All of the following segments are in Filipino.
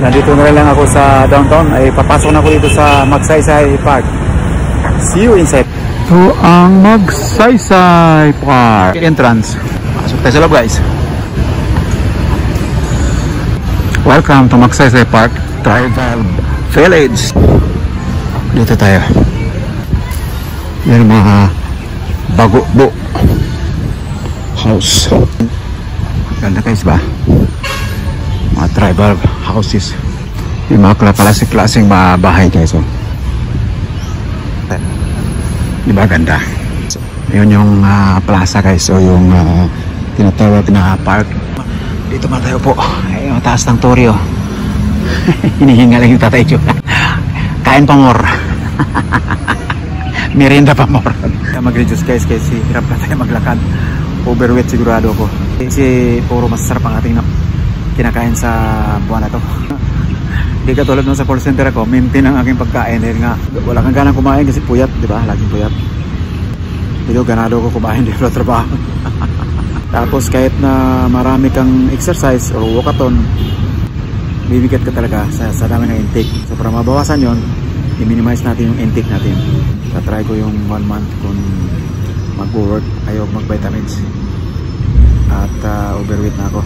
Nandito na lang ako sa downtown. Ay papasok na ako dito sa Magsaysay Park. See you inside. So ang Magsaysay Park entrance. Pasok tayo sa loob, guys. Welcome to Magsaysay Park Tribal Village. Dito tayo. Yan mga bago-bo house. Ganda, guys, ba? Mga tribal houses. Yung mga klaseng mga bahay, guys. Oh. Diba ganda? Yun yung plaza, guys. O yung tinatawag na park. Dito man tayo po. Ay, yung taas ng Toreo. Hinihinga lang yung tatay ko. Kain pa more. Merienda pa more. Mag-reduce, guys, kasi hirap na tayo maglakad. Overweight sigurado ko. Kasi puro masasarap ang ating kinakain sa buwan na to. Hindi katulad nung sa call center ako, maintain ang aking pagkain dahil nga wala kang ganang kumain kasi puyat, di ba? Laging puyat. Pero ganado ko kumain dahil sa trabaho. Tapos kahit na marami kang exercise o walkathon, bibigat ka talaga sa dami ng intake. So para mabawasan yon, i-minimize natin yung intake natin. Tatry ko yung 1 month kung mag-work, ayaw mag-vitamins. At overweight na ako.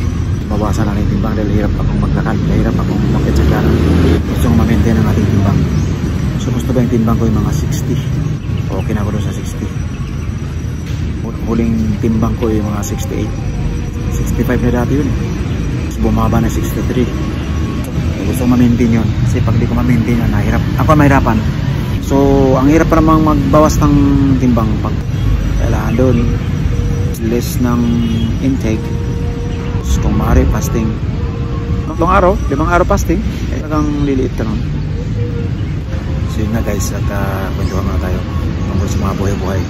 Bawasan natin yung timbang dahil hirap akong maglakad, hirap akong mag-etsaka. Gusto kong ma-maintain ang ating timbang. So gusto ba yung timbang ko yung mga 60? Okay na ako doon sa 60. Huling timbang ko yung mga 68. 65 na dati yun. Tapos bumaba na 63. Gusto kong ma-maintain yun. Kasi pag di ko ma-maintain yun, nahirap. Ako mahirapan. So ang hirap pa namang magbawas ng timbang. Pag kailangan doon, less ng intake. Kung maaari, fasting 5 araw fasting, talagang liliit ka nun. So yun na, guys, at kwentuhan muna tayo tungkol sa mga buhay-buhay.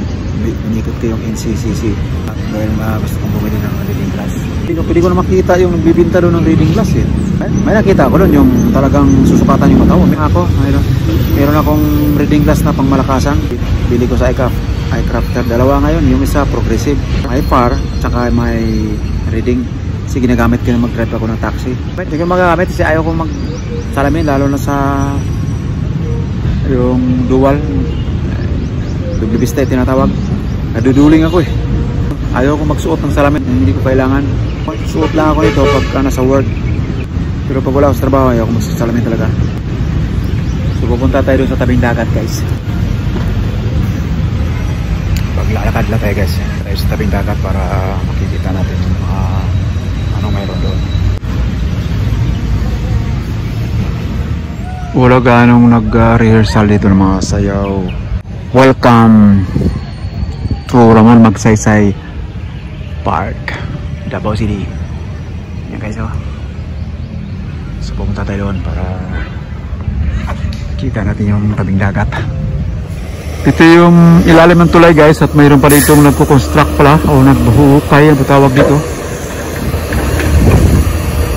Inikot ko yung NCCC dahil gusto kong bumili ng reading glass. Pwede ko na makita yung nagbibinta doon ng reading glass eh. May nakita ko doon yung talagang susukatan yung mata mo. Meron akong reading glass na pang malakasan. Bili ko sa iCrafter. Dalawa ngayon, yung isa progressive, may par, tsaka may reading. Kasi ginagamit ko na mag-drive ako ng taxi. Hindi ko magagamit kasi ayaw ko mag-salamin, lalo na sa yung dual double vista tinatawag. Naduduling ako eh. Ayaw ko magsuot ng salamin, hindi ko kailangan. Suot lang ako nito pag nasa work. Pero pag wala ako sa trabaho, ayaw ko magsasalamin talaga. So pupunta tayo doon sa tabing dagat, guys. Paglalakad lang tayo, guys. Tayo sa tabing dagat para makikita natin yung mga anong mayroon doon. Wala ganong nag-rehearsal dito ng mga sayaw. Welcome to Ramon Magsaysay Park, Davao City. Yan, guys, oh. So pupunta tayo doon para kita natin yung tabing dagat. Ito yung ilalim ng tulay, guys, at mayroon pa dito nagko-construct pala o nagbuhukay ang tawag dito.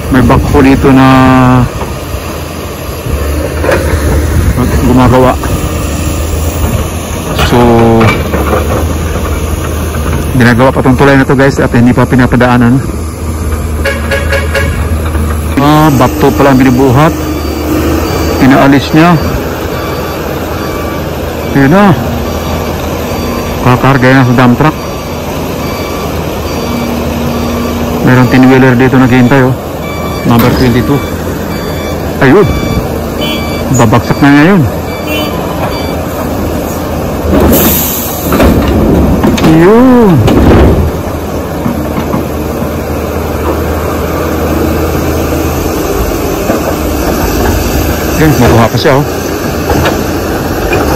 May backhoe dito na gumagawa. So ginagawa pa tong tulay na to, guys, at hindi pa pinapadaanan. Bato pala ang binubuhat, pinaalis niya. Yun na, kakarga na sa dump truck. Meron 10-wheeler dito naghihintay, oh. Number 22. Ayun, babagsak na ngayon. Ayun. Ayun, makuha pa siya, oh.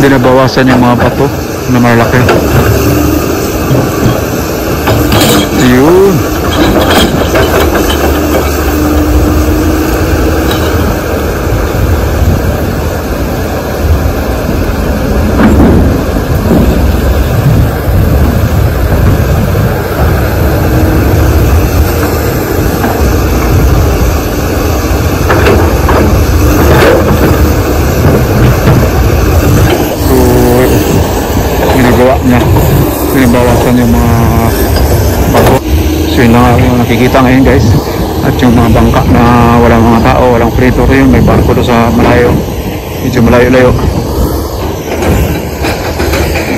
Hindi nabawasan yung mga bato na malaki. Ayun. Niya. So yun lang yung nakikita ngayon guys. At yung mga bangka na walang mga tao, walang prito yun, may barko doon sa malayo. Medyo malayo-layo.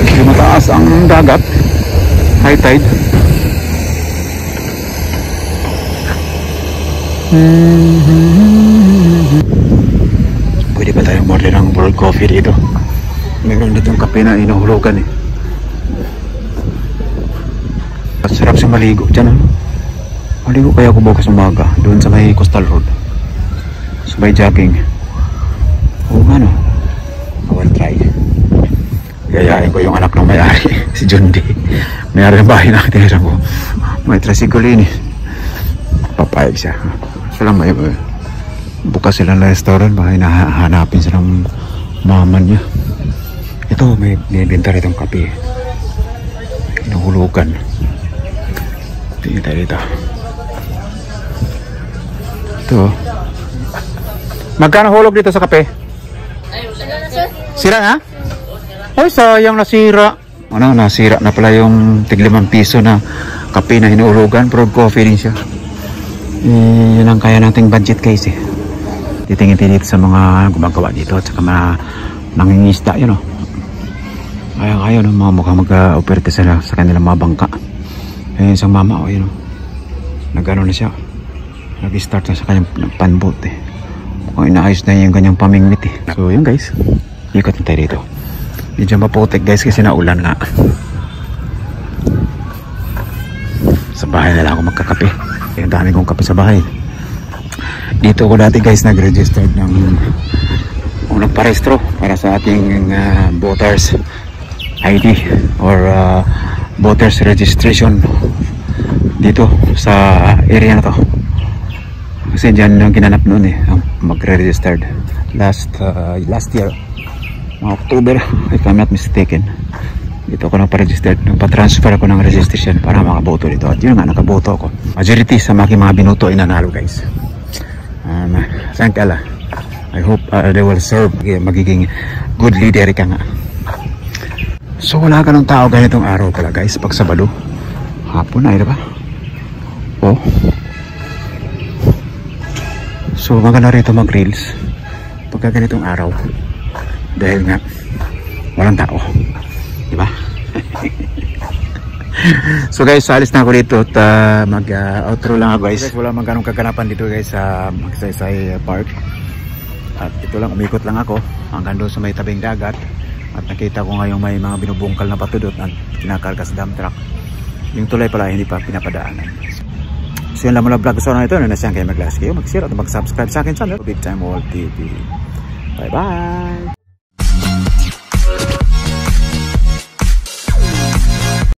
Medyo mataas ang dagat. High tide. Pwede ba tayong order ng world coffee dito? Mayroon dito yung kape na inuhulugan eh. Sarap sa maligo dyan. Maligo kaya ako bukas umaga doon sa may Coastal Road. So by jogging. Oo ano, I will try. Gayahin ko yung anak ng may-ari, si John D. May-ari ng bahay na tinira ko. May tricycle yun eh. Papayag siya. Sila may bukas silang restaurant, baka hinahanapin silang mama niya. Ito may binibenta rin itong kape. Inuhulugan. Tingin tayo dito. Ito. Magkano hulog dito sa kape? Sira na? Ay, sayang nasira. Ano, nasira na pala yung tig-5 piso na kape na hinuhulugan. Pero coffee din siya. Yun ang kaya nating budget guys eh. Titingin-tingin dito sa mga gumagawa dito at saka mga nangingisda yun o. Kaya no, mga mukhang mag-operte sila sa kanilang mga bangka. Ayun isang mama o yun o. Nag-ano na siya. Nag-start na sa kanyang panboat eh. Mukhang inaayos na yung kanyang pamingwit eh. So yun guys, ikot na tayo dito. Medyo maputik guys kasi naulan nga. Sa bahay na lang ako magkakape. Ang dami kong kape sa bahay. Dito ko dati guys nag-registered ng nagparehistro para sa ating voters ID or voters registration dito sa area na to. Kasi dyan yung ginanap noon eh, magre-registered last year mga October if I'm not mistaken. Dito ako nagpa-registered, nagpa-transfer ako ng registration para makaboto dito. At yun nga, nakaboto ako. Majority sa mga binoto ay nanalo guys. Thank Allah. I hope they will serve. Magiging good leader ka nga. So wala ka ng tao ganitong araw pala guys. Pag Sabado, hapon na, diba? Oh. So maganda rito mag-reels pagka ganitong araw. Dahil nga, walang tao. Diba? So guys, alis na ako dito at mag-outro lang ako guys. Wala man ganong kaganapan dito guys sa Magsaysay Park. At ito lang, umikot lang ako hanggang doon sa may tabing dagat. At nakita ko ngayong may mga binubungkal na patudot at kinakarga sa dump truck. Yung tulay pala hindi pa pinapadaanan. So yun lang mula vlog. So na ito, nasiyang kayo mag-like kayo, mag-share at mag-subscribe sa akin channel, Big Time World TV. Bye bye!